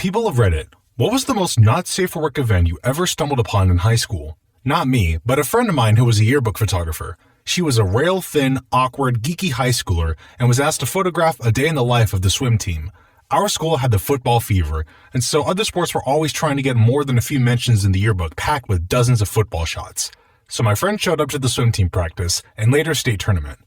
People of Reddit, what was the most not safe for work event you ever stumbled upon in high school? Not me, but a friend of mine who was a yearbook photographer. She was a rail-thin, awkward, geeky high schooler and was asked to photograph a day in the life of the swim team. Our school had the football fever, and so other sports were always trying to get more than a few mentions in the yearbook packed with dozens of football shots. So my friend showed up to the swim team practice and later state tournament.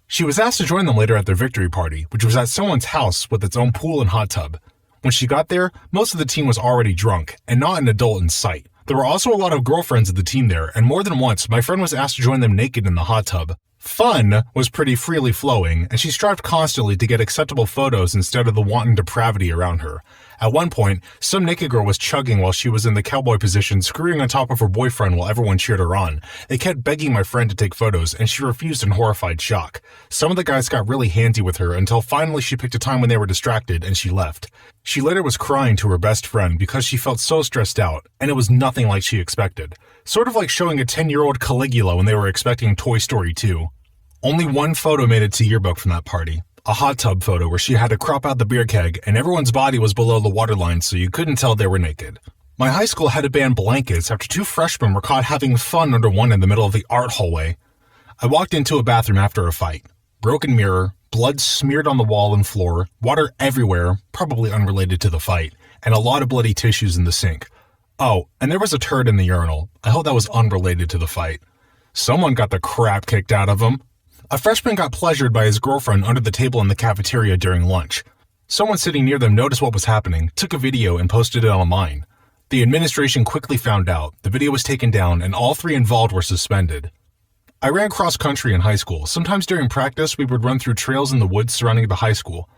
She was asked to join them later at their victory party, which was at someone's house with its own pool and hot tub. When she got there, most of the team was already drunk and not an adult in sight. There were also a lot of girlfriends of the team there, and more than once, my friend was asked to join them naked in the hot tub. Fun was pretty freely flowing, and she strived constantly to get acceptable photos instead of the wanton depravity around her. At one point, some naked girl was chugging while she was in the cowboy position, screwing on top of her boyfriend while everyone cheered her on. They kept begging my friend to take photos, and she refused in horrified shock. Some of the guys got really handsy with her until finally she picked a time when they were distracted and she left. She later was crying to her best friend because she felt so stressed out, and it was nothing like she expected. Sort of like showing a 10-year-old Caligula when they were expecting Toy Story 2. Only one photo made it to yearbook from that party. A hot tub photo where she had to crop out the beer keg and everyone's body was below the waterline so you couldn't tell they were naked. My high school had to ban blankets after 2 freshmen were caught having fun under one in the middle of the art hallway. I walked into a bathroom after a fight. Broken mirror, blood smeared on the wall and floor, water everywhere, probably unrelated to the fight, and a lot of bloody tissues in the sink. Oh, and there was a turd in the urinal. I hope that was unrelated to the fight. Someone got the crap kicked out of him. A freshman got pleasured by his girlfriend under the table in the cafeteria during lunch. Someone sitting near them noticed what was happening, took a video, and posted it online. The administration quickly found out, the video was taken down, and all 3 involved were suspended. I ran cross-country in high school. Sometimes during practice, we would run through trails in the woods surrounding the high school.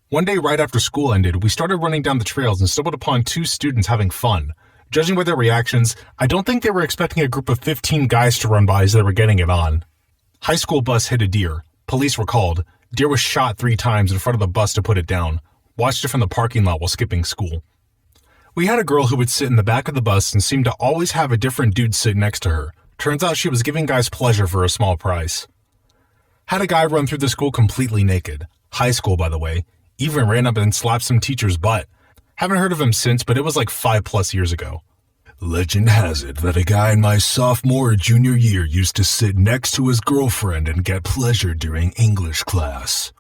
One day right after school ended, we started running down the trails and stumbled upon 2 students having fun. Judging by their reactions, I don't think they were expecting a group of 15 guys to run by as they were getting it on. High school bus hit a deer. Police were called. Deer was shot 3 times in front of the bus to put it down. Watched it from the parking lot while skipping school. We had a girl who would sit in the back of the bus and seemed to always have a different dude sit next to her. Turns out she was giving guys pleasure for a small price. Had a guy run through the school completely naked. High school, by the way. Even ran up and slapped some teacher's butt. Haven't heard of him since, but it was like 5+ years ago. Legend has it that a guy in my sophomore or junior year used to sit next to his girlfriend and get pleasure during English class.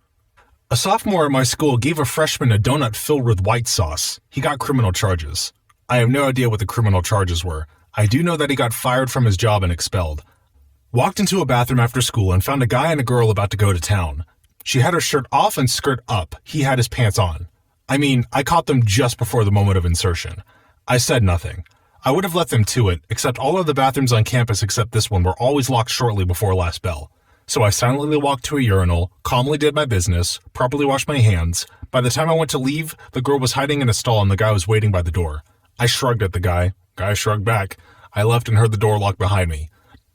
A sophomore at my school gave a freshman a donut filled with white sauce. He got criminal charges. I have no idea what the criminal charges were. I do know that he got fired from his job and expelled. Walked into a bathroom after school and found a guy and a girl about to go to town. She had her shirt off and skirt up. He had his pants on. I caught them just before the moment of insertion. I said nothing. I would have let them to it, except all of the bathrooms on campus except this one were always locked shortly before last bell. So I silently walked to a urinal, calmly did my business, properly washed my hands. By the time I went to leave, the girl was hiding in a stall and the guy was waiting by the door. I shrugged at the guy. Guy shrugged back. I left and heard the door lock behind me.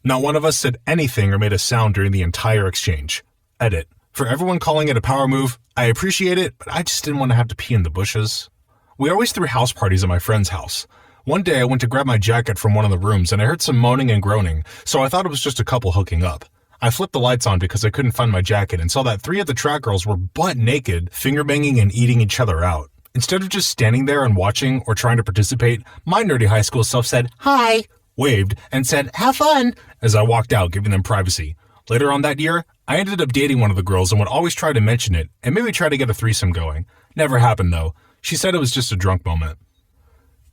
Not one of us said anything or made a sound during the entire exchange. Edit. For everyone calling it a power move, I appreciate it, but I just didn't want to have to pee in the bushes. We always threw house parties at my friend's house. One day I went to grab my jacket from one of the rooms and I heard some moaning and groaning, so I thought it was just a couple hooking up. I flipped the lights on because I couldn't find my jacket and saw that 3 of the track girls were butt naked, finger-banging and eating each other out. Instead of just standing there and watching or trying to participate, my nerdy high school self said, "Hi," waved, and said, "Have fun," as I walked out, giving them privacy. Later on that year, I ended up dating one of the girls and would always try to mention it and maybe try to get a threesome going. Never happened though. She said it was just a drunk moment.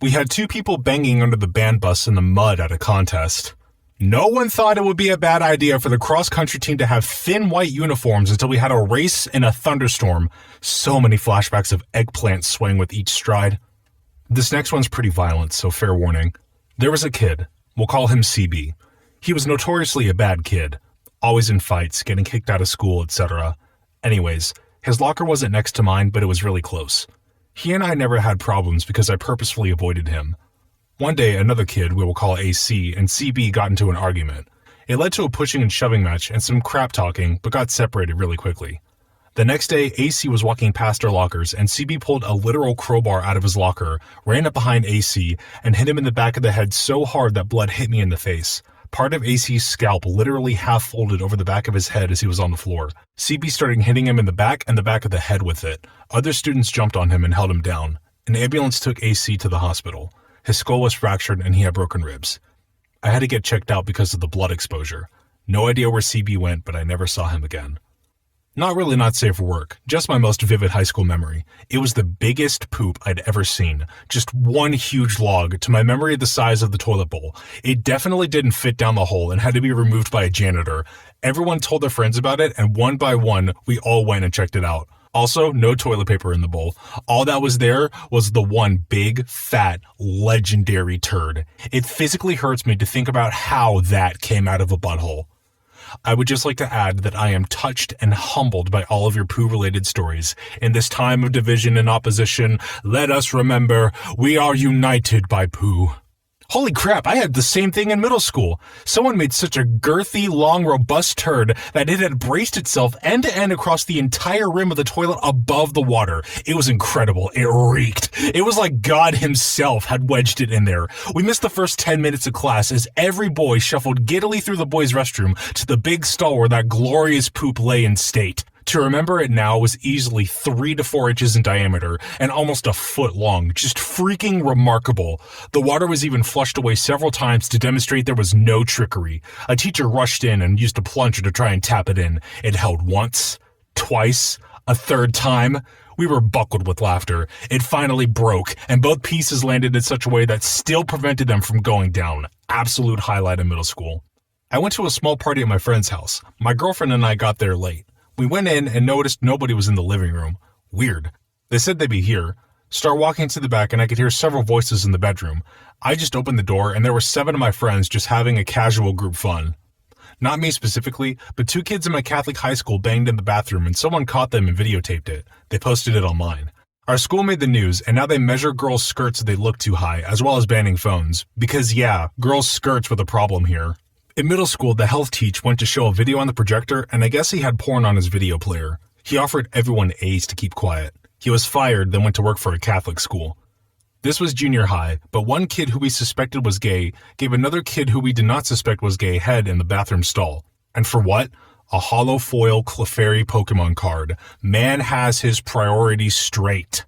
We had 2 people banging under the band bus in the mud at a contest. No one thought it would be a bad idea for the cross-country team to have thin white uniforms until we had a race in a thunderstorm. So many flashbacks of eggplants swaying with each stride. This next one's pretty violent, so fair warning. There was a kid. We'll call him CB. He was notoriously a bad kid. Always in fights, getting kicked out of school, etc. Anyways, his locker wasn't next to mine, but it was really close. He and I never had problems because I purposefully avoided him. One day, another kid, we will call AC, and CB got into an argument. It led to a pushing and shoving match and some crap talking, but got separated really quickly. The next day, AC was walking past our lockers, and CB pulled a literal crowbar out of his locker, ran up behind AC, and hit him in the back of the head so hard that blood hit me in the face. Part of AC's scalp literally half-folded over the back of his head as he was on the floor. CB started hitting him in the back and the back of the head with it. Other students jumped on him and held him down. An ambulance took AC to the hospital. His skull was fractured and he had broken ribs. I had to get checked out because of the blood exposure. No idea where CB went, but I never saw him again. Not really not safe for work, just my most vivid high school memory. It was the biggest poop I'd ever seen. Just one huge log, to my memory the size of the toilet bowl. It definitely didn't fit down the hole and had to be removed by a janitor. Everyone told their friends about it, and one by one, we all went and checked it out. Also, no toilet paper in the bowl. All that was there was the one big, fat, legendary turd. It physically hurts me to think about how that came out of a butthole. I would just like to add that I am touched and humbled by all of your poo-related stories. In this time of division and opposition, let us remember we are united by poo. Holy crap, I had the same thing in middle school. Someone made such a girthy, long, robust turd that it had braced itself end to end across the entire rim of the toilet above the water. It was incredible. It reeked. It was like God himself had wedged it in there. We missed the first 10 minutes of class as every boy shuffled giddily through the boys' restroom to the big stall where that glorious poop lay in state. To remember it now was easily 3 to 4 inches in diameter and almost a foot long, just freaking remarkable. The water was even flushed away several times to demonstrate there was no trickery. A teacher rushed in and used a plunger to try and tap it in. It held once, twice, a third time. We were buckled with laughter. It finally broke, and both pieces landed in such a way that still prevented them from going down. Absolute highlight of middle school. I went to a small party at my friend's house. My girlfriend and I got there late. We went in and noticed nobody was in the living room. Weird. They said they'd be here. Start walking to the back and I could hear several voices in the bedroom. I just opened the door and there were 7 of my friends just having a casual group fun. Not me specifically, but 2 kids in my Catholic high school banged in the bathroom and someone caught them and videotaped it. They posted it online. Our school made the news and now they measure girls' skirts if they look too high, as well as banning phones. Because yeah, girls' skirts were the problem here. In middle school, the health teach went to show a video on the projector, and I guess he had porn on his video player. He offered everyone A's to keep quiet. He was fired, then went to work for a Catholic school. This was junior high, but one kid who we suspected was gay gave another kid who we did not suspect was gay head in the bathroom stall. And for what? A hollow foil Clefairy Pokemon card. Man has his priorities straight.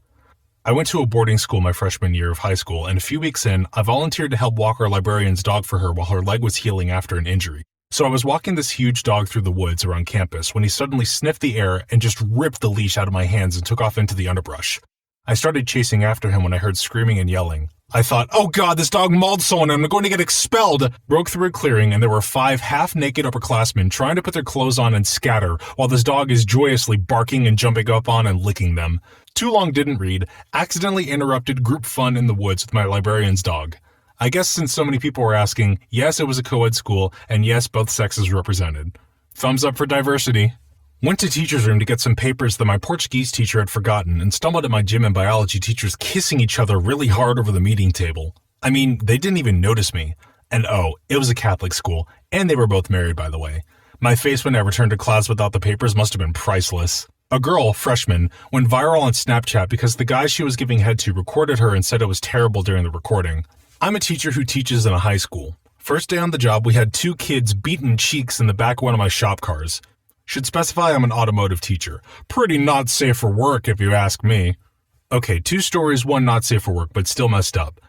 I went to a boarding school my freshman year of high school, and a few weeks in, I volunteered to help walk our librarian's dog for her while her leg was healing after an injury. So I was walking this huge dog through the woods around campus when he suddenly sniffed the air and just ripped the leash out of my hands and took off into the underbrush. I started chasing after him when I heard screaming and yelling. I thought, oh god, this dog mauled someone and I'm going to get expelled! Broke through a clearing and there were 5 half-naked upperclassmen trying to put their clothes on and scatter while this dog is joyously barking and jumping up on and licking them. Too long didn't read, accidentally interrupted group fun in the woods with my librarian's dog. I guess since so many people were asking, yes, it was a co-ed school, and yes, both sexes represented. Thumbs up for diversity. Went to teacher's room to get some papers that my Portuguese teacher had forgotten and stumbled at my gym and biology teachers kissing each other really hard over the meeting table. I mean, they didn't even notice me. And oh, it was a Catholic school, and they were both married, by the way. My face when I returned to class without the papers must have been priceless. A girl, freshman, went viral on Snapchat because the guy she was giving head to recorded her and said it was terrible during the recording. I'm a teacher who teaches in a high school. First day on the job, we had 2 kids beating cheeks in the back of one of my shop cars. Should specify I'm an automotive teacher. Pretty not safe for work if you ask me. Okay, 2 stories, one not safe for work, but still messed up.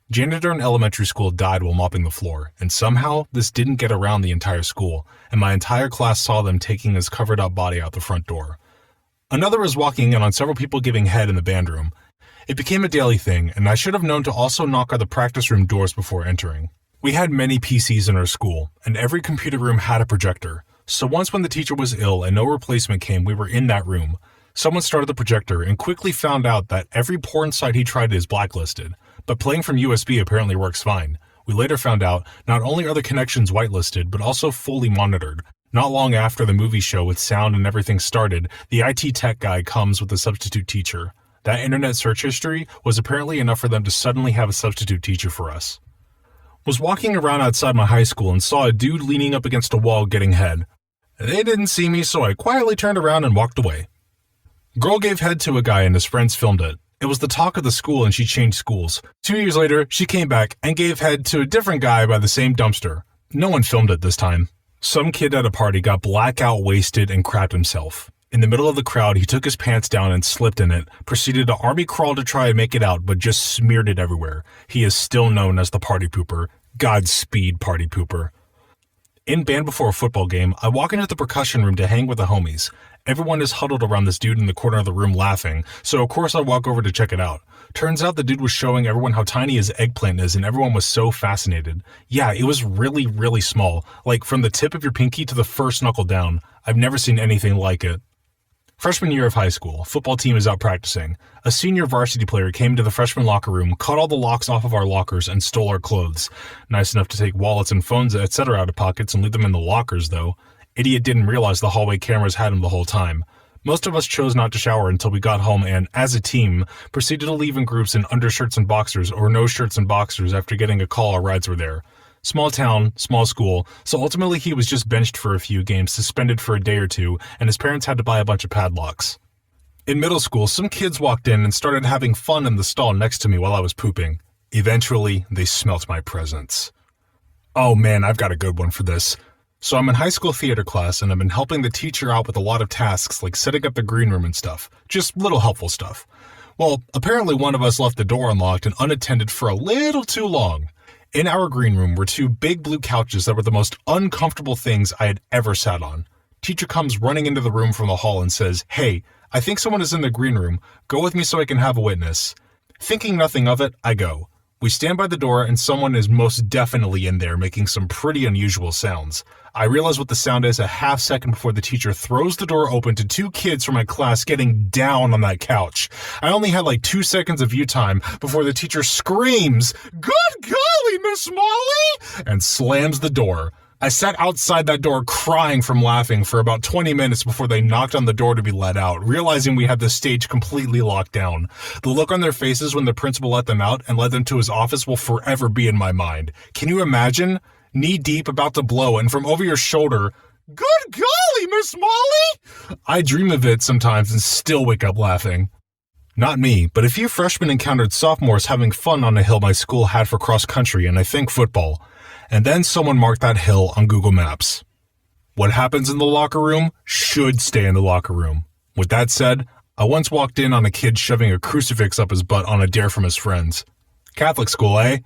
Janitor in elementary school died while mopping the floor, and somehow this didn't get around the entire school, and my entire class saw them taking his covered up body out the front door. Another was walking in on several people giving head in the band room. It became a daily thing, and I should have known to also knock on the practice room doors before entering. We had many PCs in our school, and every computer room had a projector. So once when the teacher was ill and no replacement came, we were in that room. Someone started the projector and quickly found out that every porn site he tried is blacklisted, but playing from USB apparently works fine. We later found out not only are the connections whitelisted, but also fully monitored. Not long after the movie show with sound and everything started, the IT tech guy comes with a substitute teacher. That internet search history was apparently enough for them to suddenly have a substitute teacher for us. Was walking around outside my high school and saw a dude leaning up against a wall getting head. They didn't see me, so I quietly turned around and walked away. Girl gave head to a guy and his friends filmed it. It was the talk of the school and she changed schools. 2 years later, she came back and gave head to a different guy by the same dumpster. No one filmed it this time. Some kid at a party got blackout wasted and crapped himself. In the middle of the crowd, he took his pants down and slipped in it, proceeded to army crawl to try and make it out, but just smeared it everywhere. He is still known as the party pooper. Godspeed, party pooper. In band before a football game, I walk into the percussion room to hang with the homies. Everyone is huddled around this dude in the corner of the room laughing, so of course I walk over to check it out. Turns out the dude was showing everyone how tiny his eggplant is, and everyone was so fascinated. Yeah, it was really, really small, like from the tip of your pinky to the first knuckle down. I've never seen anything like it. Freshman year of high school, football team is out practicing. A senior varsity player came to the freshman locker room, cut all the locks off of our lockers, and stole our clothes. Nice enough to take wallets and phones, etc. out of pockets and leave them in the lockers, though. Idiot didn't realize the hallway cameras had him the whole time. Most of us chose not to shower until we got home and, as a team, proceeded to leave in groups in undershirts and boxers or no shirts and boxers after getting a call our rides were there. Small town, small school, so ultimately he was just benched for a few games, suspended for a day or two, and his parents had to buy a bunch of padlocks. In middle school, some kids walked in and started having fun in the stall next to me while I was pooping. Eventually, they smelt my presence. Oh man, I've got a good one for this. So I'm in high school theater class and I've been helping the teacher out with a lot of tasks like setting up the green room and stuff. Just little helpful stuff. Well, apparently one of us left the door unlocked and unattended for a little too long. In our green room were two big blue couches that were the most uncomfortable things I had ever sat on. Teacher comes running into the room from the hall and says, "Hey, I think someone is in the green room. Go with me so I can have a witness." Thinking nothing of it, I go. We stand by the door and someone is most definitely in there making some pretty unusual sounds. I realize what the sound is a half second before the teacher throws the door open to two kids from my class getting down on that couch. I only had like 2 seconds of view time before the teacher screams, "Good golly, Miss Molly!" and slams the door. I sat outside that door crying from laughing for about 20 minutes before they knocked on the door to be let out, realizing we had the stage completely locked down. The look on their faces when the principal let them out and led them to his office will forever be in my mind. Can you imagine? Knee deep, about to blow, and from over your shoulder, "Good golly, Miss Molly!" I dream of it sometimes and still wake up laughing. Not me, but a few freshmen encountered sophomores having fun on a hill my school had for cross country and I think football. And then someone marked that hill on Google Maps. What happens in the locker room should stay in the locker room. With that said, I once walked in on a kid shoving a crucifix up his butt on a dare from his friends. Catholic school, eh?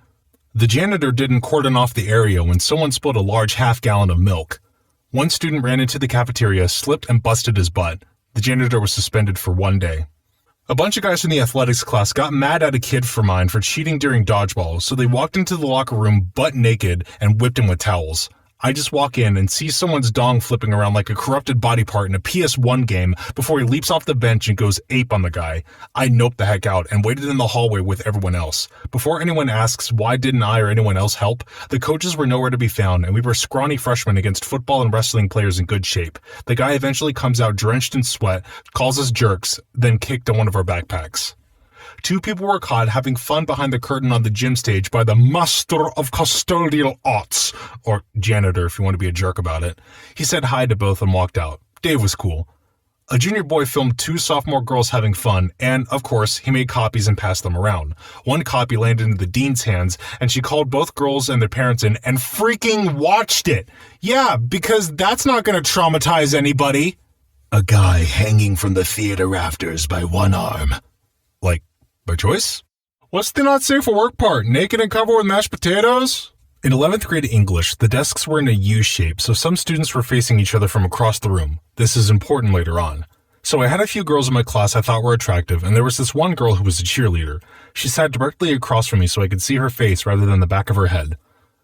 The janitor didn't cordon off the area when someone spilled a large half-gallon of milk. One student ran into the cafeteria, slipped, and busted his butt. The janitor was suspended for 1 day. A bunch of guys from the athletics class got mad at a kid of mine for cheating during dodgeball, so they walked into the locker room butt naked and whipped him with towels. I just walk in and see someone's dong flipping around like a corrupted body part in a PS1 game before he leaps off the bench and goes ape on the guy. I noped the heck out and waited in the hallway with everyone else. Before anyone asks why didn't I or anyone else help, the coaches were nowhere to be found and we were scrawny freshmen against football and wrestling players in good shape. The guy eventually comes out drenched in sweat, calls us jerks, then kicked on one of our backpacks. 2 people were caught having fun behind the curtain on the gym stage by the Master of Custodial Arts, or janitor if you want to be a jerk about it. He said hi to both and walked out. Dave was cool. A junior boy filmed 2 sophomore girls having fun, and, of course, he made copies and passed them around. One copy landed in the dean's hands, and she called both girls and their parents in and freaking watched it. Yeah, because that's not going to traumatize anybody. A guy hanging from the theater rafters by one arm. Like, by choice? What's the not safe for work part? Naked and covered with mashed potatoes? In 11th grade English, the desks were in a U shape, so some students were facing each other from across the room. This is important later on. So I had a few girls in my class I thought were attractive, and there was this one girl who was a cheerleader. She sat directly across from me so I could see her face rather than the back of her head.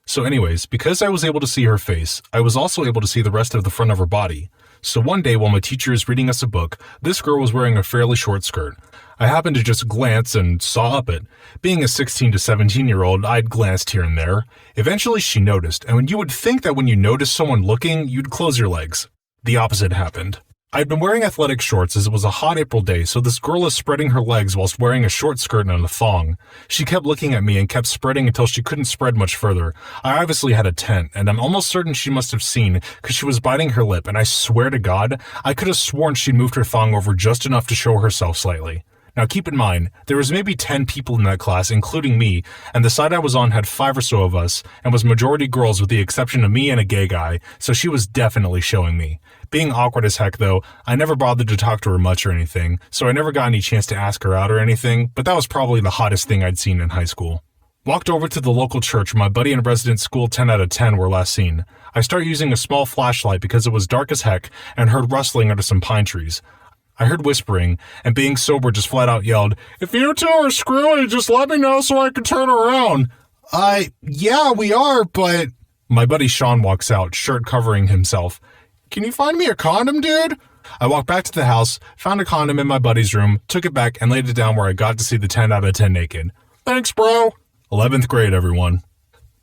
So anyways, because I was able to see her face, I was also able to see the rest of the front of her body. So one day while my teacher is reading us a book, this girl was wearing a fairly short skirt. I happened to just glance and saw up it. Being a 16 to 17-year-old, I'd glanced here and there. Eventually she noticed, and you would think that when you notice someone looking, you'd close your legs. The opposite happened. I'd been wearing athletic shorts as it was a hot April day, so this girl is spreading her legs whilst wearing a short skirt and a thong. She kept looking at me and kept spreading until she couldn't spread much further. I obviously had a tent, and I'm almost certain she must have seen, because she was biting her lip, and I swear to God, I could have sworn she'd moved her thong over just enough to show herself slightly. Now keep in mind, there was maybe 10 people in that class, including me, and the side I was on had 5 or so of us, and was majority girls with the exception of me and a gay guy, so she was definitely showing me. Being awkward as heck though, I never bothered to talk to her much or anything, so I never got any chance to ask her out or anything, but that was probably the hottest thing I'd seen in high school. Walked over to the local church where my buddy and resident school 10 out of 10 were last seen. I started using a small flashlight because it was dark as heck and heard rustling under some pine trees. I heard whispering, and being sober just flat out yelled, "If you two are screwy, just let me know so I can turn around." Yeah, we are, but... My buddy Sean walks out, shirt covering himself. "Can you find me a condom, dude?" I walked back to the house, found a condom in my buddy's room, took it back, and laid it down where I got to see the 10 out of 10 naked. "Thanks, bro." 11th grade, everyone.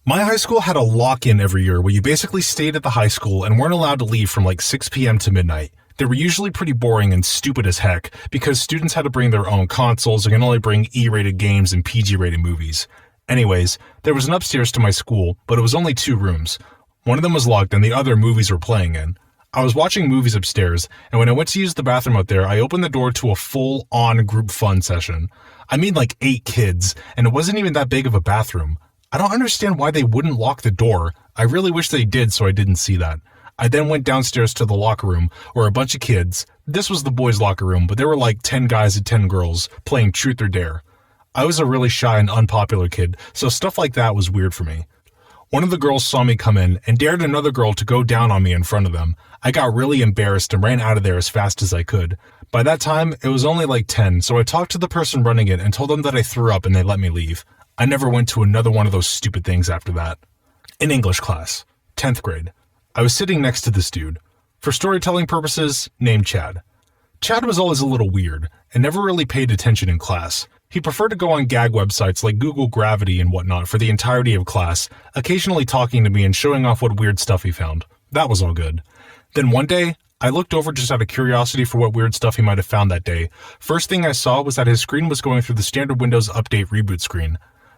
My high school had a lock-in every year where you basically stayed at the high school and weren't allowed to leave from like 6 p.m. to midnight. They were usually pretty boring and stupid as heck because students had to bring their own consoles and can only bring E-rated games and PG-rated movies. Anyways, there was an upstairs to my school, but it was only 2 rooms. One of them was locked and the other movies were playing in. I was watching movies upstairs, and when I went to use the bathroom out there, I opened the door to a full-on group fun session. I mean like 8 kids, and it wasn't even that big of a bathroom. I don't understand why they wouldn't lock the door. I really wish they did so I didn't see that. I then went downstairs to the locker room where a bunch of kids, this was the boys' locker room, but there were like 10 guys and 10 girls playing Truth or Dare. I was a really shy and unpopular kid, so stuff like that was weird for me. One of the girls saw me come in and dared another girl to go down on me in front of them. I got really embarrassed and ran out of there as fast as I could. By that time, it was only like 10, so I talked to the person running it and told them that I threw up and they let me leave. I never went to another one of those stupid things after that. In English class, 10th grade. I was sitting next to this dude. For storytelling purposes, named Chad. Chad was always a little weird and never really paid attention in class. He preferred to go on gag websites like Google Gravity and whatnot for the entirety of class, occasionally talking to me and showing off what weird stuff he found. That was all good. Then one day, I looked over just out of curiosity for what weird stuff he might have found that day. First thing I saw was that his screen was going through the standard Windows Update reboot screen.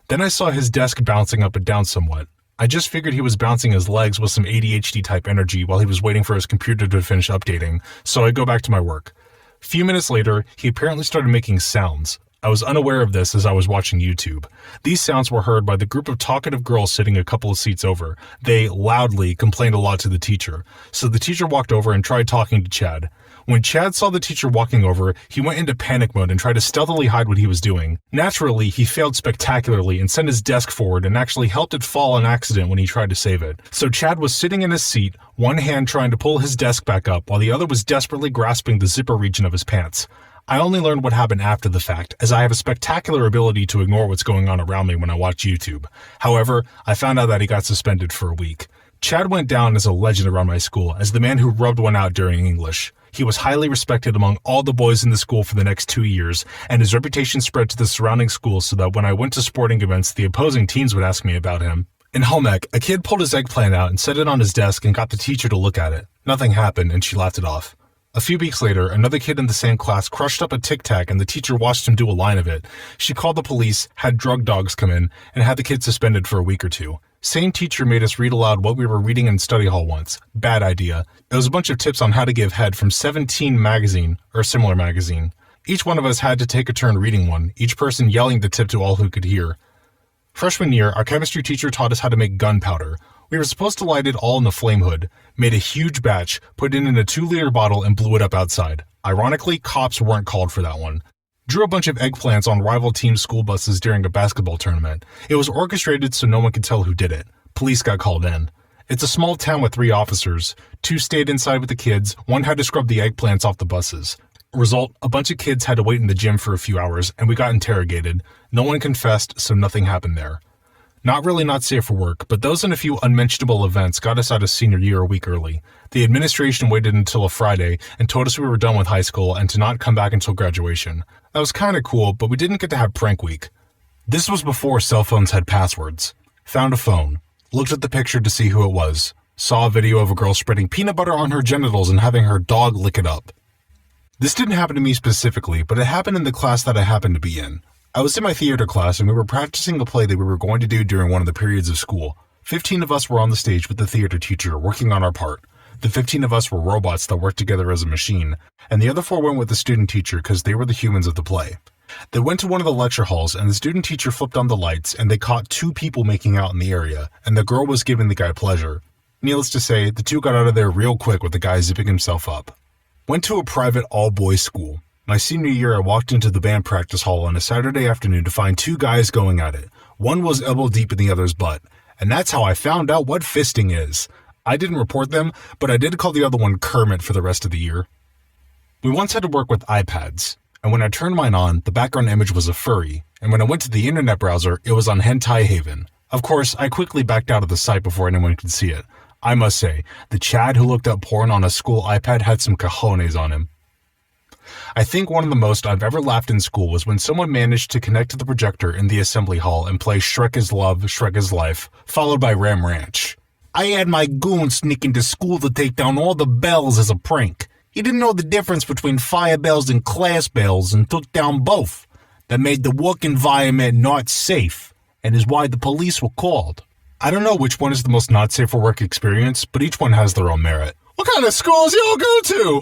Then I saw his desk bouncing up and down somewhat. I just figured he was bouncing his legs with some ADHD-type energy while he was waiting for his computer to finish updating, so I go back to my work. A few minutes later, he apparently started making sounds. I was unaware of this as I was watching YouTube. These sounds were heard by the group of talkative girls sitting a couple of seats over. They loudly complained a lot to the teacher, so the teacher walked over and tried talking to Chad. When Chad saw the teacher walking over, he went into panic mode and tried to stealthily hide what he was doing. Naturally, he failed spectacularly and sent his desk forward and actually helped it fall on accident when he tried to save it. So Chad was sitting in his seat, one hand trying to pull his desk back up while the other was desperately grasping the zipper region of his pants. I only learned what happened after the fact, as I have a spectacular ability to ignore what's going on around me when I watch YouTube. However, I found out that he got suspended for a week. Chad went down as a legend around my school as the man who rubbed one out during English. He was highly respected among all the boys in the school for the next 2 years, and his reputation spread to the surrounding schools so that when I went to sporting events, the opposing teams would ask me about him. In home ec, a kid pulled his eggplant out and set it on his desk and got the teacher to look at it. Nothing happened, and she laughed it off. A few weeks later, another kid in the same class crushed up a Tic Tac and the teacher watched him do a line of it. She called the police, had drug dogs come in, and had the kid suspended for a week or 2. Same teacher made us read aloud what we were reading in study hall once. Bad idea. It was a bunch of tips on how to give head from 17 magazine, or similar magazine. Each one of us had to take a turn reading one, each person yelling the tip to all who could hear. Freshman year, our chemistry teacher taught us how to make gunpowder. We were supposed to light it all in the flame hood, made a huge batch, put it in a 2-liter bottle, and blew it up outside. Ironically, cops weren't called for that one. Drew a bunch of eggplants on rival team school buses during a basketball tournament. It was orchestrated so no one could tell who did it. Police got called in. It's a small town with 3 officers. 2 stayed inside with the kids, 1 had to scrub the eggplants off the buses. Result, a bunch of kids had to wait in the gym for a few hours, and we got interrogated. No one confessed, so nothing happened there. Not safe for work, but those and a few unmentionable events got us out of senior year a week early. The administration waited until a Friday and told us we were done with high school and to not come back until graduation. That was kinda cool, but we didn't get to have prank week. This was before cell phones had passwords. Found a phone. Looked at the picture to see who it was. Saw a video of a girl spreading peanut butter on her genitals and having her dog lick it up. This didn't happen to me specifically, but it happened in the class that I happened to be in. I was in my theater class and we were practicing a play that we were going to do during one of the periods of school. 15 of us were on the stage with the theater teacher working on our part. The 15 of us were robots that worked together as a machine, and the other 4 went with the student teacher because they were the humans of the play. They went to one of the lecture halls and the student teacher flipped on the lights and they caught 2 people making out in the area, and the girl was giving the guy pleasure. Needless to say, the two got out of there real quick with the guy zipping himself up. Went to a private all-boys school. My senior year, I walked into the band practice hall on a Saturday afternoon to find two guys going at it. One was elbow deep in the other's butt, and that's how I found out what fisting is. I didn't report them, but I did call the other one Kermit for the rest of the year. We once had to work with iPads, and when I turned mine on, the background image was a furry, and when I went to the internet browser, it was on Hentai Haven. Of course, I quickly backed out of the site before anyone could see it. I must say, the Chad who looked up porn on a school iPad had some cojones on him. I think one of the most I've ever laughed in school was when someone managed to connect to the projector in the assembly hall and play Shrek is Love, Shrek is Life, followed by Ram Ranch. I had my goon sneak into school to take down all the bells as a prank. He didn't know the difference between fire bells and class bells and took down both. That made the work environment not safe, and is why the police were called. I don't know which one is the most not safe for work experience, but each one has their own merit. What kind of schools y'all go to?